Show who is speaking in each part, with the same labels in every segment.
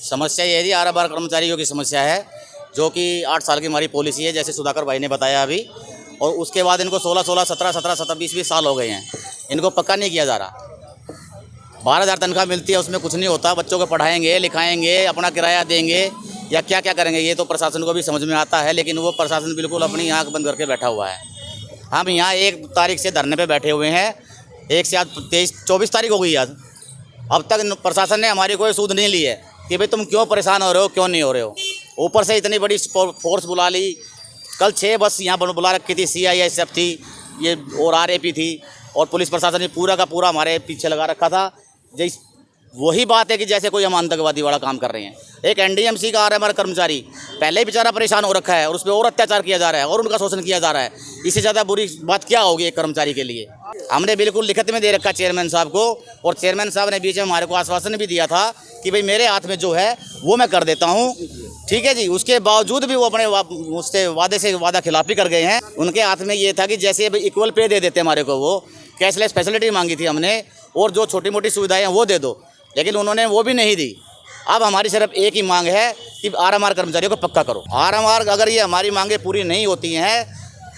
Speaker 1: समस्या ये है जी, आर कर्मचारियों की समस्या है, जो कि 8 साल की हमारी पॉलिसी है, जैसे सुधाकर भाई ने बताया अभी। और उसके बाद इनको 16-16, 17-17, 20-20 साल हो गए हैं, इनको पक्का नहीं किया जा रहा। 12,000 तनख्वाह मिलती है, उसमें कुछ नहीं होता। बच्चों को पढ़ाएंगे, लिखाएंगे, अपना किराया देंगे या क्या क्या करेंगे, ये तो प्रशासन को भी समझ में आता है, लेकिन वो प्रशासन बिल्कुल अपनी आँख बंद करके बैठा हुआ है। हम यहाँ 1 तारीख से धरने पे बैठे हुए हैं, 1 से आज 24 तारीख हो गई आज। अब तक प्रशासन ने हमारी कोई सूद नहीं ली है कि भाई तुम क्यों परेशान हो रहे हो, क्यों नहीं हो रहे हो। ऊपर से इतनी बड़ी फोर्स बुला ली। कल 6 बस यहाँ बुला रखी थी, CISF थी ये और RAP थी, और पुलिस प्रशासन ने पूरा का पूरा हमारे पीछे लगा रखा था। जैसे वही बात है कि जैसे कोई हम आतंकवादी वाला काम कर रहे हैं। एक NDMC का RMR कर्मचारी पहले ही बेचारा परेशान हो रखा है, और उस पर और अत्याचार किया जा रहा है और उनका शोषण किया जा रहा है। इससे ज़्यादा बुरी बात क्या होगी एक कर्मचारी के लिए। हमने बिल्कुल लिखित में दे रखा चेयरमैन साहब को, और चेयरमैन साहब ने बीच में हमारे को आश्वासन भी दिया था कि भाई मेरे हाथ में जो है वो मैं कर देता हूँ, ठीक है जी। उसके बावजूद भी वो अपने उससे वादा खिलाफी कर गए हैं। उनके हाथ में ये था कि जैसे इक्वल पे दे देते हमारे को, वो कैशलेस फैसिलिटी मांगी थी हमने, और जो छोटी मोटी सुविधाएं हैं वो दे दो, लेकिन उन्होंने वो भी नहीं दी। अब हमारी सिर्फ एक ही मांग है कि RMR कर्मचारियों को पक्का करो। RMR अगर ये हमारी मांगें पूरी नहीं होती हैं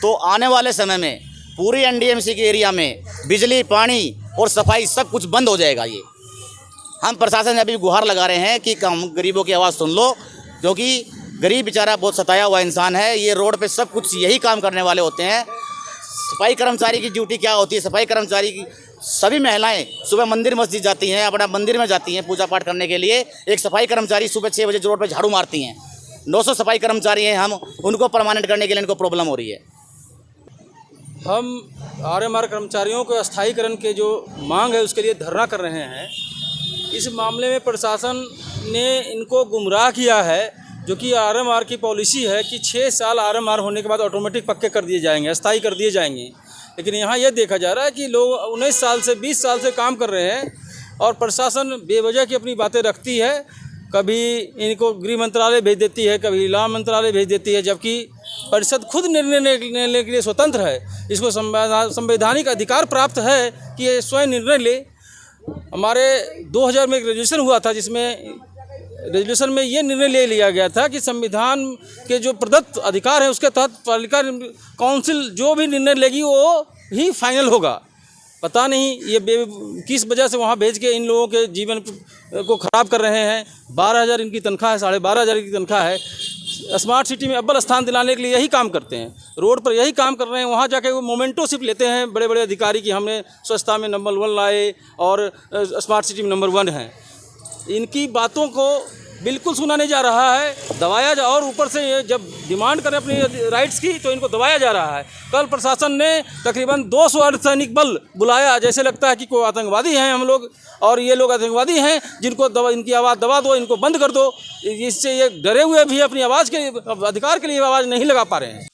Speaker 1: तो आने वाले समय में पूरी NDMC के एरिया में बिजली, पानी और सफाई सब कुछ बंद हो जाएगा। ये हम प्रशासन से अभी गुहार लगा रहे हैं कि हम गरीबों की आवाज़ सुन लो, क्योंकि गरीब बेचारा बहुत सताया हुआ इंसान है। ये रोड पे सब कुछ यही काम करने वाले होते हैं। सफाई कर्मचारी की ड्यूटी क्या होती है? सफाई कर्मचारी की सभी महिलाएं सुबह मंदिर मस्जिद जाती हैं, अपना मंदिर में जाती हैं पूजा पाठ करने के लिए। एक सफाई कर्मचारी सुबह 6 बजे रोड पर झाड़ू मारती हैं। 900 सफाई कर्मचारी हैं, हम उनको परमानेंट करने के लिए इनको प्रॉब्लम हो रही है।
Speaker 2: हम RMR कर्मचारियों को स्थायीकरण के जो मांग है उसके लिए धरना कर रहे हैं। इस मामले में प्रशासन ने इनको गुमराह किया है, जो कि RMR की पॉलिसी है कि 6 साल RMR होने के बाद ऑटोमेटिक पक्के कर दिए जाएंगे, अस्थायी कर दिए जाएंगे। लेकिन यहाँ ये देखा जा रहा है कि लोग 19 साल से 20 साल से काम कर रहे हैं, और प्रशासन बेवजह की अपनी बातें रखती है। कभी इनको गृह मंत्रालय भेज देती है, कभी इलाहा मंत्रालय भेज देती है, जबकि परिषद खुद निर्णय लेने के लिए स्वतंत्र है। इसको संवैधानिक अधिकार प्राप्त है कि ये स्वयं निर्णय ले। हमारे 2000 में एक रेजोल्यूशन हुआ था, जिसमें रेजोल्यूशन में ये निर्णय ले लिया गया था कि संविधान के जो प्रदत्त अधिकार है उसके तहत पालिका काउंसिल जो भी निर्णय लेगी वो ही फाइनल होगा। पता नहीं ये किस वजह से वहाँ भेज के इन लोगों के जीवन को ख़राब कर रहे हैं। 12,000 इनकी तनख्वाह है, 12,500 की तनख्वाह है। स्मार्ट सिटी में अव्वल स्थान दिलाने के लिए यही काम करते हैं, रोड पर यही काम कर रहे हैं। वहाँ जाके वो मोमेंटो सिर्फ लेते हैं बड़े बड़े अधिकारी की हमने स्वच्छता में नंबर 1 लाए और स्मार्ट सिटी में नंबर 1 है। इनकी बातों को बिल्कुल सुना नहीं जा रहा है, दबाया जा, और ऊपर से ये जब डिमांड करें अपनी राइट्स की तो इनको दबाया जा रहा है। कल प्रशासन ने तकरीबन 200 अर्धसैनिक बल बुलाया, जैसे लगता है कि कोई आतंकवादी हैं हम लोग, और ये लोग आतंकवादी हैं जिनको इनकी आवाज़ दबा दो, इनको बंद कर दो। इससे ये डरे हुए भी अपनी आवाज़ के अधिकार के लिए आवाज़ नहीं लगा पा रहे हैं।